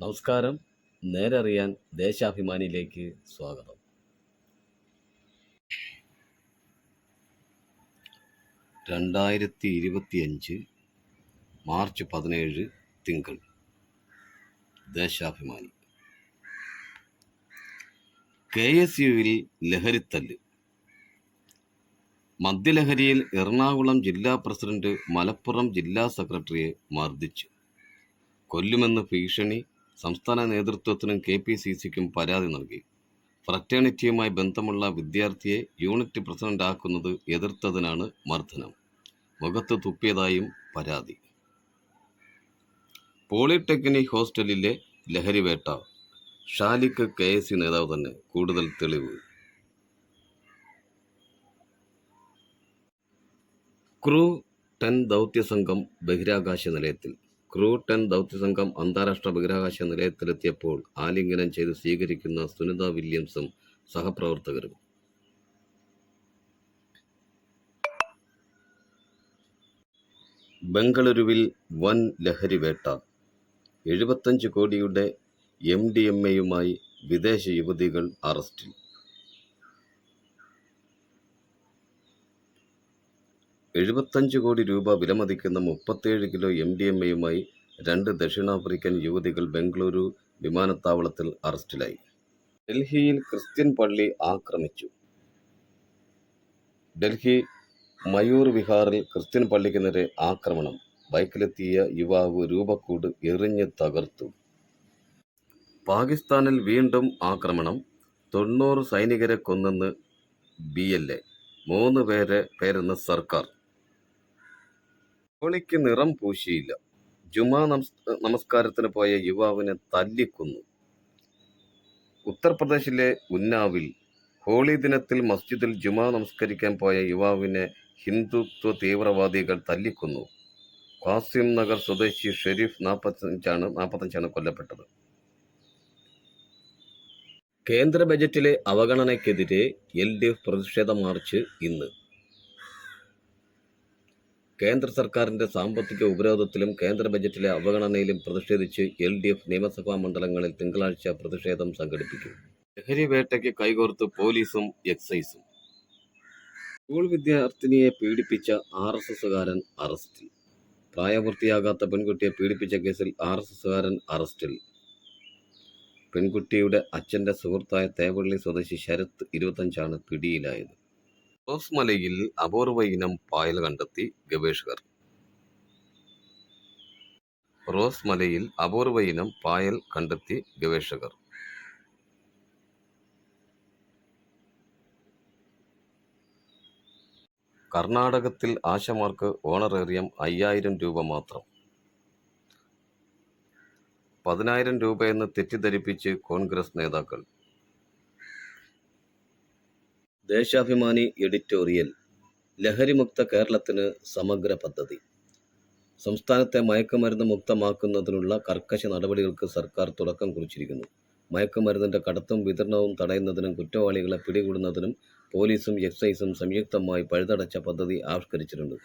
നമസ്കാരം. നേരറിയാൻ ദേശാഭിമാനിയിലേക്ക് സ്വാഗതം. 2025 മാർച്ച് 17 തിങ്കൾ. ദേശാഭിമാനി. KSUവിൽ ലഹരിത്തല്ല്. മദ്യലഹരിയിൽ എറണാകുളം ജില്ലാ പ്രസിഡന്റ് മലപ്പുറം ജില്ലാ സെക്രട്ടറിയെ മർദ്ദിച്ചു. കൊല്ലുമെന്ന് ഭീഷണി. സംസ്ഥാന നേതൃത്വത്തിനും KPCCക്കും പരാതി നൽകി. ഫ്രറ്റേണിറ്റിയുമായി ബന്ധമുള്ള വിദ്യാർത്ഥിയെ യൂണിറ്റ് പ്രസിഡന്റാക്കുന്നത് എതിർത്തതിനാണ് മർദ്ദനം. മുഖത്ത് തുപ്പിയതായും പരാതി. പോളിടെക്നിക് ഹോസ്റ്റലിലെ ലഹരിവേട്ട. ഷാലിക്ക് KSU നേതാവ് തന്നെ. കൂടുതൽ തെളിവ്. ക്രൂ 10 ദൗത്യസംഘം ബഹിരാകാശ നിലയത്തിൽ. ക്രൂ 10 ദൗത്യസംഘം അന്താരാഷ്ട്ര ബഹിരാകാശ നിലയത്തിലെത്തിയപ്പോൾ ആലിംഗനം ചെയ്ത് സ്വീകരിക്കുന്ന സുനിത വില്യംസും സഹപ്രവർത്തകരും. ബംഗളൂരുവിൽ വൻ ലഹരിവേട്ട. 75 കോടിയുടെ MDMAയുമായി വിദേശ യുവതികൾ അറസ്റ്റിൽ. 75 കോടി രൂപ വിലമതിക്കുന്ന 37 കിലോ MDMAയുമായി 2 ദക്ഷിണാഫ്രിക്കൻ യുവതികൾ ബംഗളൂരു വിമാനത്താവളത്തിൽ അറസ്റ്റിലായി. ഡൽഹിയിൽ ക്രിസ്ത്യൻ പള്ളി ആക്രമിച്ചു. ഡൽഹി മയൂർ വിഹാറിൽ ക്രിസ്ത്യൻ പള്ളിക്ക് നേരെ ആക്രമണം. ബൈക്കിലെത്തിയ യുവാവ് രൂപക്കൂട് എറിഞ്ഞ് തകർത്തു. പാകിസ്ഥാനിൽ വീണ്ടും ആക്രമണം. 90 സൈനികരെ കൊന്നെന്ന് BLA. 3 പേരെന്ന് സർക്കാർ. ഹോളിക്ക് നിറം പൂശിയില്ല. ജുമാ നമസ്കാരത്തിന് പോയ യുവാവിനെ തല്ലിക്കൊന്നു. ഉത്തർപ്രദേശിലെ ഉന്നാവിൽ ഹോളി ദിനത്തിൽ മസ്ജിദിൽ ജുമാ നമസ്കരിക്കാൻ പോയ യുവാവിനെ ഹിന്ദുത്വ തീവ്രവാദികൾ തല്ലിക്കൊന്നു. ഖാസിം നഗർ സ്വദേശി ഷെരീഫ് 45 കൊല്ലപ്പെട്ടത്. കേന്ദ്ര ബജറ്റിലെ അവഗണനയ്ക്കെതിരെ LDF പ്രതിഷേധ മാർച്ച് ഇന്ന്. കേന്ദ്ര സർക്കാരിന്റെ സാമ്പത്തിക ഉപരോധത്തിലും കേന്ദ്ര ബജറ്റിലെ അവഗണനയിലും പ്രതിഷേധിച്ച് LDF നിയമസഭാ മണ്ഡലങ്ങളിൽ തിങ്കളാഴ്ച പ്രതിഷേധം സംഘടിപ്പിക്കും. ലഹരി വേട്ടയ്ക്ക് കൈകോർത്ത് പോലീസും എക്സൈസും. സ്കൂൾ വിദ്യാർത്ഥിനിയെ പീഡിപ്പിച്ച RSSകാരൻ അറസ്റ്റിൽ. പ്രായപൂർത്തിയാകാത്ത പെൺകുട്ടിയെ പീഡിപ്പിച്ച കേസിൽ RSSകാരൻ അറസ്റ്റിൽ. പെൺകുട്ടിയുടെ അച്ഛന്റെ സുഹൃത്തായ തേവള്ളി സ്വദേശി ശരത് 25 പിടിയിലായത്. റോസ് മലയിൽ അപൂർവ ഇനം പായൽ കണ്ടെത്തി ഗവേഷകർ. റോസ് മലയിൽ അപൂർവ ഇനം പായൽ കണ്ടെത്തി ഗവേഷകർ. കർണാടകത്തിൽ ആശമാർക്ക് ഓണറേറിയം 5000 രൂപ മാത്രം. 10,000 രൂപയെന്ന് തെറ്റിദ്ധരിപ്പിച്ച് കോൺഗ്രസ് നേതാക്കൾ. ദേശാഭിമാനി എഡിറ്റോറിയൽ. ലഹരിമുക്ത കേരളത്തിന് സമഗ്ര പദ്ധതി. സംസ്ഥാനത്തെ മയക്കുമരുന്ന് മുക്തമാക്കുന്നതിനുള്ള കർക്കശ നടപടികൾക്ക് സർക്കാർ തുടക്കം കുറിച്ചിരിക്കുന്നു. മയക്കുമരുന്നിന്റെ കടത്തും വിതരണവും തടയുന്നതിനും കുറ്റവാളികളെ പിടികൂടുന്നതിനും പോലീസും എക്സൈസും സംയുക്തമായി പഴുതടച്ച പദ്ധതി ആവിഷ്കരിച്ചിട്ടുണ്ട്.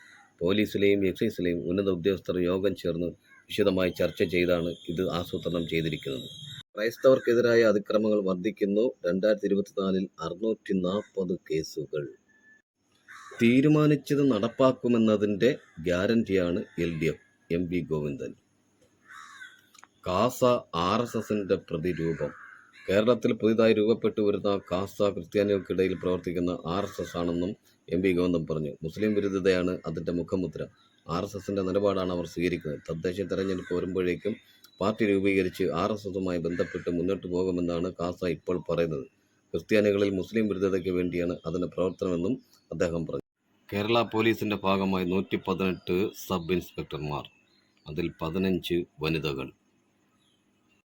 പോലീസിലെയും എക്സൈസിലെയും ഉന്നത ഉദ്യോഗസ്ഥർ യോഗം ചേർന്ന് വിശദമായി ചർച്ച ചെയ്താണ് ഇത് ആസൂത്രണം ചെയ്തിരിക്കുന്നത്. ക്രൈസ്തവർക്കെതിരായ അതിക്രമങ്ങൾ വർദ്ധിക്കുന്നു. 2024 640 കേസുകൾ. തീരുമാനിച്ചത് നടപ്പാക്കുമെന്നതിന്റെ ഗ്യാരണ്ടിയാണ് LDF. MV ഗോവിന്ദൻ. കാസ RSSന്റെ പ്രതിരൂപം. കേരളത്തിൽ പുതിയതായി രൂപപ്പെട്ടു വരുന്ന കാസ ക്രിസ്ത്യാനികൾക്കിടയിൽ പ്രവർത്തിക്കുന്ന RSS ആണെന്നും MV ഗോവിന്ദൻ പറഞ്ഞു. മുസ്ലിം വിരുദ്ധതയാണ് അതിന്റെ മുഖമുദ്ര. RSSന്റെ നിലപാടാണ് അവർ സ്വീകരിക്കുന്നത്. തദ്ദേശ തെരഞ്ഞെടുപ്പ് വരുമ്പോഴേക്കും പാർട്ടി രൂപീകരിച്ച് RSSുമായി ബന്ധപ്പെട്ട് മുന്നോട്ട് പോകുമെന്നാണ് കാസ ഇപ്പോൾ പറയുന്നത്. ക്രിസ്ത്യാനികളിൽ മുസ്ലിം വിരുദ്ധതയ്ക്ക് വേണ്ടിയാണ് അതിന്റെ പ്രവർത്തനമെന്നും അദ്ദേഹം പറഞ്ഞു. കേരള പോലീസിന്റെ ഭാഗമായി 118 സബ് ഇൻസ്പെക്ടർമാർ. അതിൽ 15 വനിതകൾ.